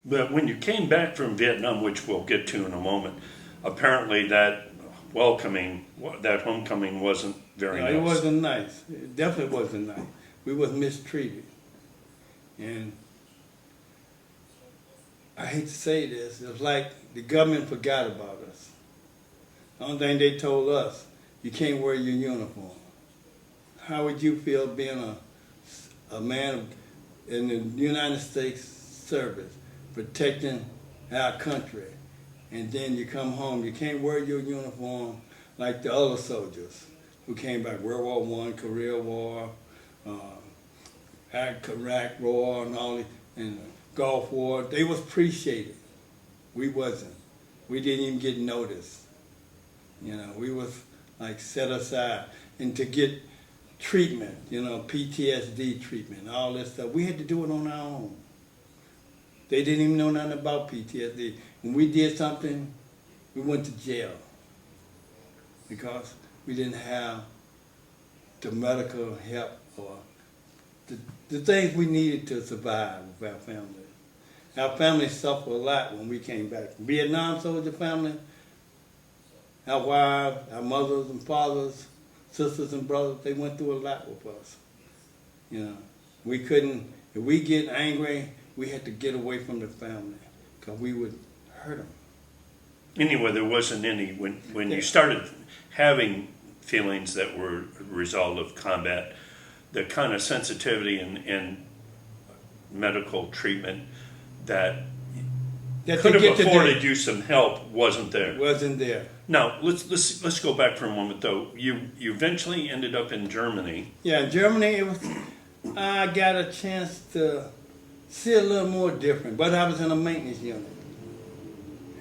But when you came back from Vietnam, which we'll get to in a moment, apparently that homecoming wasn't very nice. It wasn't nice. It definitely wasn't nice. We was mistreated. And I hate to say this, it was like the government forgot about us. The only thing they told us, you can't wear your uniform. How would you feel being a man in the United States service, protecting our country, and then you come home, you can't wear your uniform like the other soldiers who came back, World War I, Korea War, Iraq War, and all, and the Gulf War. They was appreciated. We wasn't. We didn't even get noticed. We was like set aside, and to get treatment, PTSD treatment, all that stuff, we had to do it on our own. They didn't even know nothing about PTSD. When we did something, we went to jail because we didn't have the medical help or the things we needed to survive with our family. Our family suffered a lot when we came back. Vietnam soldier family, our wives, our mothers and fathers, sisters and brothers, they went through a lot with us. We couldn't, if we get angry, we had to get away from the family because we would hurt them. Anyway, there wasn't any, when you started having feelings that were a result of combat, the kind of sensitivity and medical treatment that could have afforded you some help wasn't there. Wasn't there. Now, let's go back for a moment, though. You eventually ended up in Germany. Yeah, in Germany, I got a chance to see a little more different, but I was in a maintenance unit.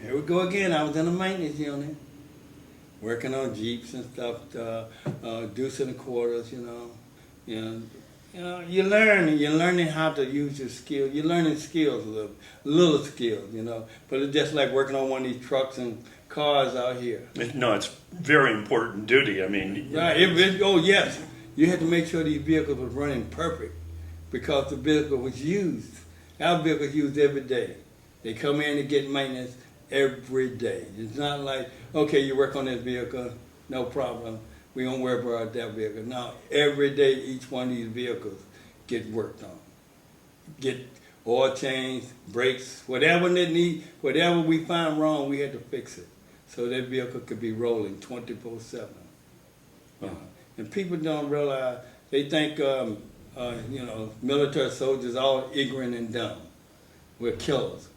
Here we go again. I was in a maintenance unit, working on Jeeps and stuff, deuce in the quarters, you're learning how to use your skills. You're learning skills, little skills, But it's just like working on one of these trucks and cars out here. No, it's very important duty. I mean, right. Oh yes, you had to make sure these vehicles were running perfect because the vehicle was used. Our vehicle's used every day. They come in and get maintenance every day. It's not like, okay, you work on this vehicle, no problem. We don't worry about that vehicle. No, every day each one of these vehicles get worked on. Get oil change, brakes, whatever they need, whatever we find wrong, we had to fix it. So that vehicle could be rolling 24/7. And people don't realize, they think, military soldiers all ignorant and dumb. We're killers.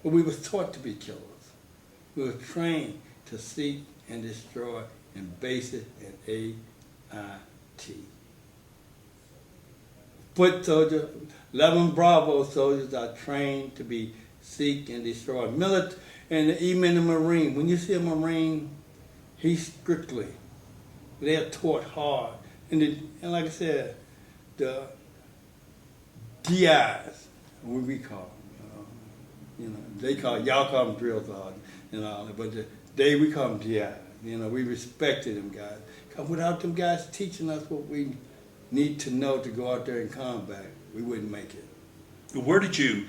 But we was taught to be killers. We were trained to seek and destroy and basic and AIT. Foot soldiers, 11 Bravo soldiers are trained to be seek and destroy. And even the Marine, when you see a Marine, he's strictly, they're taught hard. And like I said, the DIs, what we call them, y'all call them drill sergeants and all that, but we call them DIs. We respected them guys. Because without them guys teaching us what we need to know to go out there in combat, we wouldn't make it. Where did you,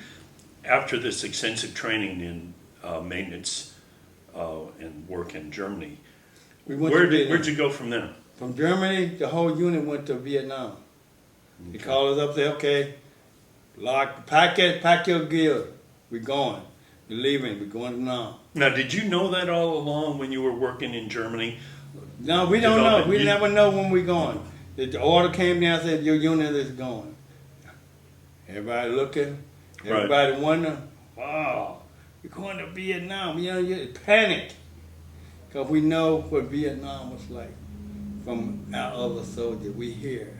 after this extensive training in maintenance and work in Germany, where'd you go from there? From Germany, the whole unit went to Vietnam. Okay. They called us up, said, okay, pack your gear. We're going. We're leaving. We're going to Vietnam. Now, did you know that all along when you were working in Germany? No, we don't know. We never know when we're going. The order came down and said, your unit is going. Everybody looking. Everybody wondering, wow, we're going to Vietnam. You panic. Because we know what Vietnam was like from our other soldiers. We hear,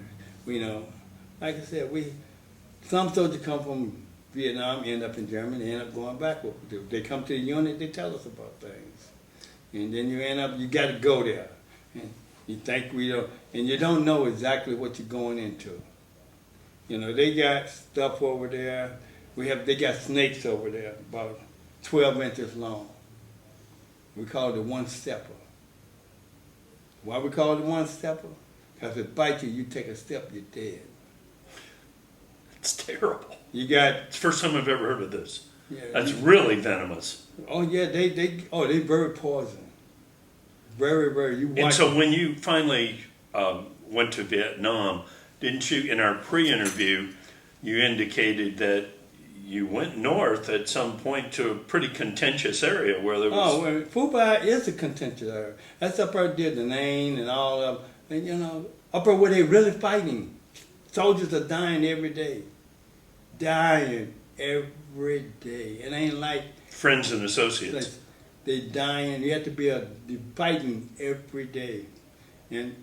like I said, some soldiers come from Vietnam, end up in Germany, end up going back. They come to the unit, they tell us about things. And then you got to go there. And you think and you don't know exactly what you're going into. They got stuff over there. They got snakes over there, about 12 inches long. We call it a one-stepper. Why we call it a one-stepper? Because if it bites you, you take a step, you're dead. It's terrible. You got... It's the first time I've ever heard of this. Yeah, That's really venomous. oh yeah, they very poison. Very, very. You And watch so when you finally went to Vietnam, didn't you, in our pre-interview, you indicated that you went north at some point to a pretty contentious area where there was... Oh, well, Phu Bai is a contentious area. That's up there near the Nain and all of them. And, you know, up there where they really fighting. Soldiers are dying every day. Dying every day. It ain't like... Friends and associates. They dying. You have to be fighting every day. And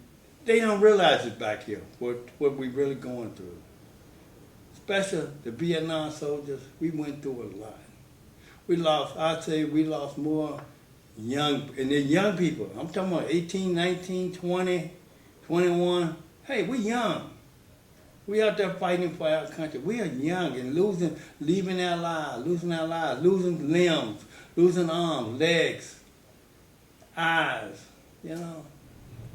they don't realize it back here, what we really going through. Especially the Vietnam soldiers, we went through a lot. I'd say we lost more young, and they're young people. I'm talking about 18, 19, 20, 21. Hey, we young. We out there fighting for our country. We are young and losing our lives, losing limbs, losing arms, legs, eyes, you know.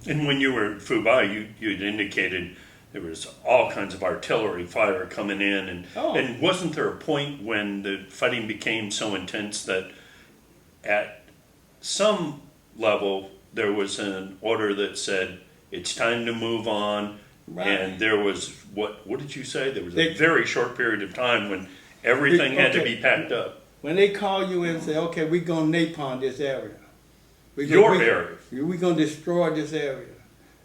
And when you were at Phu Bai, you'd indicated there was all kinds of artillery fire coming in, and wasn't there a point when the fighting became so intense that at some level there was an order that said it's time to move on, right. And there was, what did you say? There was a very short period of time when everything had to be packed up. When they call you and say, okay, we're going to napalm this area. Area. We're going to destroy this area.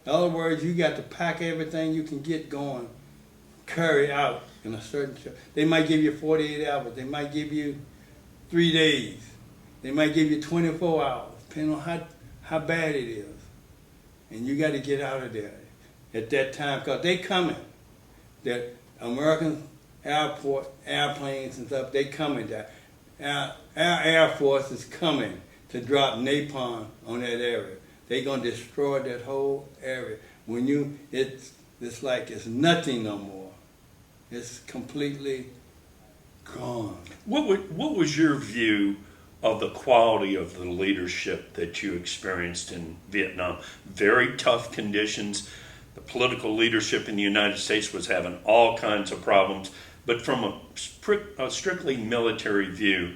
In other words, you got to pack everything you can get going, carry out in a certain... They might give you 48 hours. They might give you 3 days. They might give you 24 hours, depending on how bad it is. And you got to get out of there at that time, because they coming. That American airplanes and stuff, they coming there. Our Air Force is coming to drop napalm on that area. They're gonna destroy that whole area. When it's like it's nothing no more. It's completely gone. What was your view of the quality of the leadership that you experienced in Vietnam? Very tough conditions. The political leadership in the United States was having all kinds of problems, but from a strictly military view,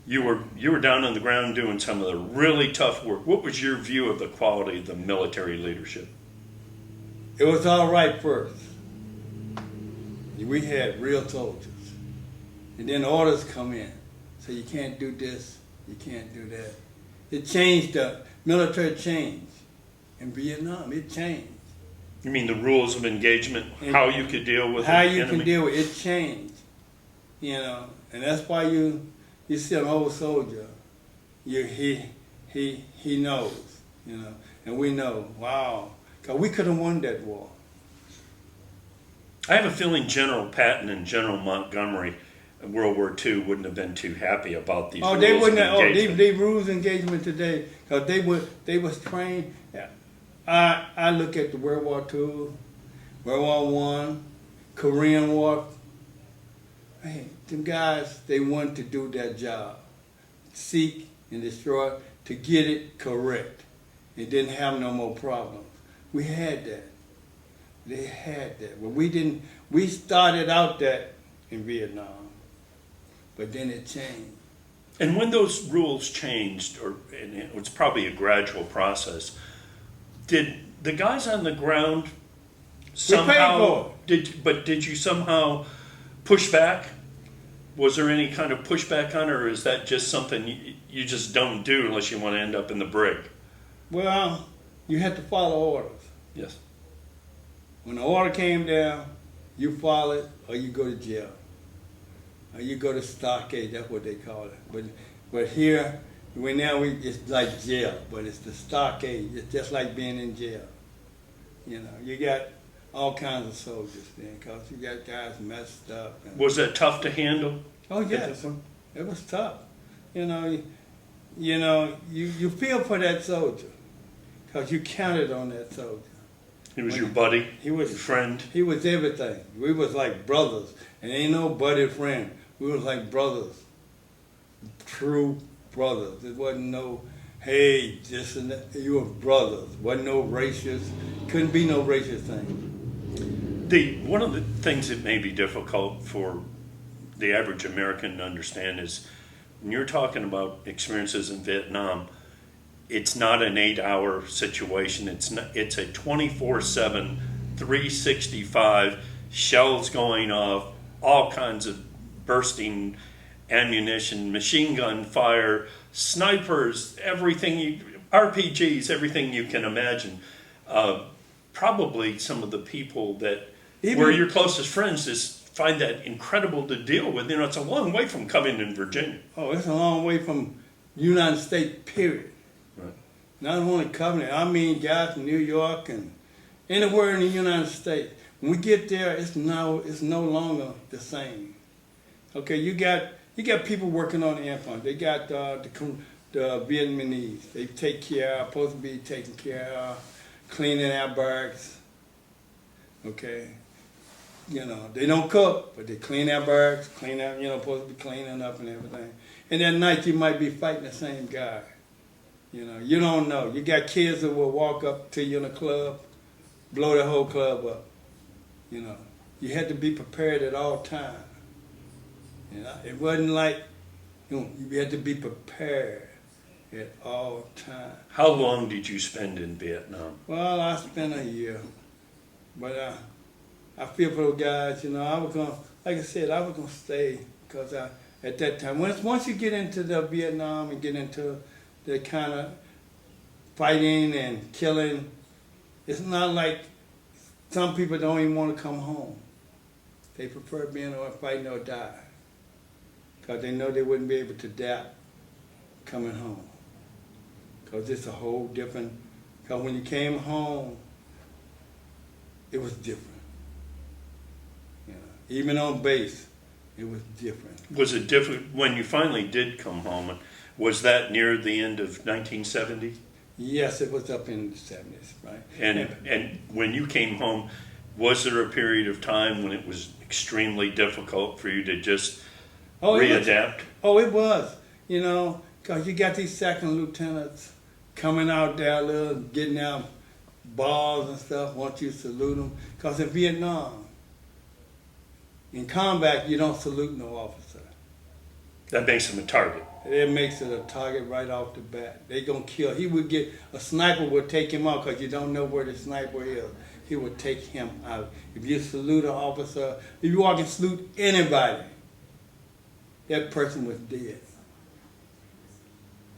you were down on the ground doing some of the really tough work. What was your view of the quality of the military leadership? It was all right first. We had real soldiers. And then orders come in. So you can't do this, you can't do that. It changed, the military changed. In Vietnam, it changed. You mean the rules of engagement, And how you could deal with how the you enemy? can deal with it changed. You know, and that's why you see an old soldier, he knows, you know, and we know, wow, because we could have won that war. I have a feeling General Patton and General Montgomery in World War II wouldn't have been too happy about these rules They wouldn't of have, engagement. they rules engagement today, because they was trained. I look at the World War II, World War I, Korean War. Hey, them guys, they wanted to do their job, seek and destroy, to get it correct. It didn't have no more problems. We had that. They had that. But we didn't. We started out that in Vietnam, but then it changed. And when those rules changed, and it was probably a gradual process, did the guys on the ground somehow did you somehow push back? Was there any kind of pushback on it, or is that just something you just don't do unless you want to end up in the brig? Well, you had to follow orders. Yes. When the order came down, you follow it or you go to jail. Or you go to stockade, that's what they call it. But here, it's like jail, but it's the stockade. It's just like being in jail. You know, you got all kinds of soldiers then, because you got guys messed up. Was that tough to handle? Oh yes, it was tough. You know, you feel for that soldier, because you counted on that soldier. He was your buddy. He was your friend. He was everything. We was like brothers, and ain't no buddy friend. We was like brothers, true brothers. It wasn't no, hey, this and that. You were brothers. Wasn't no racist. Couldn't be no racist thing. One of the things that may be difficult for the average American to understand is when you're talking about experiences in Vietnam, it's not an 8-hour situation. It's a 24/7, 365, shells going off, all kinds of bursting ammunition, machine gun fire, snipers, RPGs, everything you can imagine. Probably some of the people that were your closest friends just find that incredible to deal with. You know, it's a long way from Covington, Virginia. Oh, it's a long way from United States, period. Right. Not only Covington, I mean guys from New York and anywhere in the United States. When we get there, it's no longer the same. Okay, you got people working on the endpoint. They got the Vietnamese. They take care of, supposed to be taking care of, cleaning our barracks. Okay, you know, they don't cook, but they clean our barracks, clean out, you know, supposed to be cleaning up and everything. And that night you might be fighting the same guy. You know, you don't know. You got kids that will walk up to you in a club, blow the whole club up. You know, you had to be prepared at all times. You know, it wasn't like, you had to be prepared at all times. How long did you spend in Vietnam? Well, I spent a year, but I feel for those guys. You know, I was gonna, like I said, I was gonna stay because at that time, once you get into the Vietnam and get into the kind of fighting and killing, it's not like some people don't even want to come home. They prefer being or fighting or die because they know they wouldn't be able to adapt coming home. Because it's a whole different, because when you came home, it was different. You know, even on base, it was different. Was it different when you finally did come home? Was that near the end of 1970? Yes, it was up in the 70s, right? And when you came home, was there a period of time when it was extremely difficult for you to just readapt? It was. You know, because you got these second lieutenants coming out there, getting out balls and stuff, once you salute them. Because in Vietnam, in combat, you don't salute no officer. That makes him a target. It makes it a target right off the bat. They gonna kill. A sniper would take him out because you don't know where the sniper is. He would take him out. If you salute an officer, if you walk and salute anybody, that person was dead.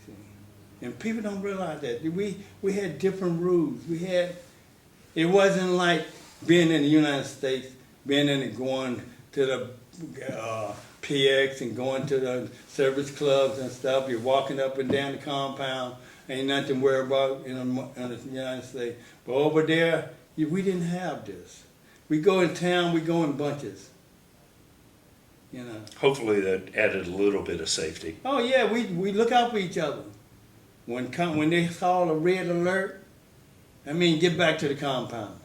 See? And people don't realize that. We had different rules. It wasn't like being in the United States, going to the PX and going to the service clubs and stuff. You're walking up and down the compound. Ain't nothing to worry about in the United States. But over there, we didn't have this. We go in town, we go in bunches. You know. Hopefully that added a little bit of safety. Oh yeah, we look out for each other. When they saw a red alert, get back to the compound.